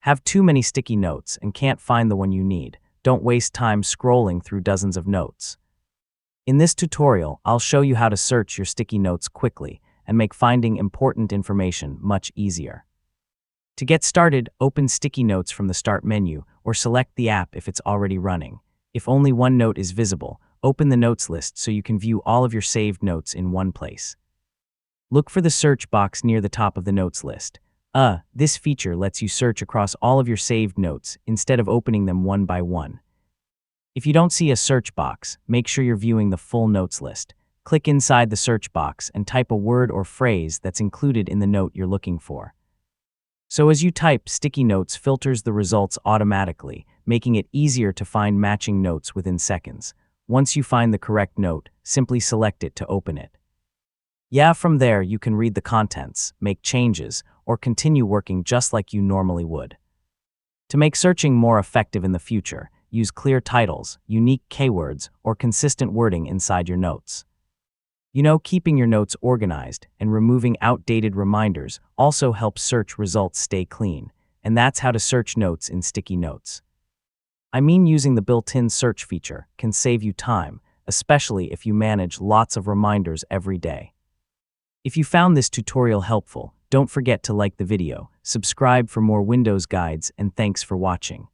Have too many sticky notes and can't find the one you need? Don't waste time scrolling through dozens of notes. In this tutorial, I'll show you how to search your sticky notes quickly and make finding important information much easier. To get started, open Sticky Notes from the Start menu or select the app if it's already running. If only one note is visible, open the Notes list so you can view all of your saved notes in one place. Look for the search box near the top of the Notes list. This feature lets you search across all of your saved notes instead of opening them one by one. If you don't see a search box, make sure you're viewing the full notes list. Click inside the search box and type a word or phrase that's included in the note you're looking for. So as you type, Sticky Notes filters the results automatically, making it easier to find matching notes within seconds. Once you find the correct note, simply select it to open it. From there, you can read the contents, make changes, or continue working just like you normally would. To make searching more effective in the future, use clear titles, unique keywords, or consistent wording inside your notes. Keeping your notes organized and removing outdated reminders also helps search results stay clean, and that's how to search notes in Sticky Notes. Using the built-in search feature can save you time, especially if you manage lots of reminders every day. If you found this tutorial helpful, don't forget to like the video, subscribe for more Windows guides, and thanks for watching.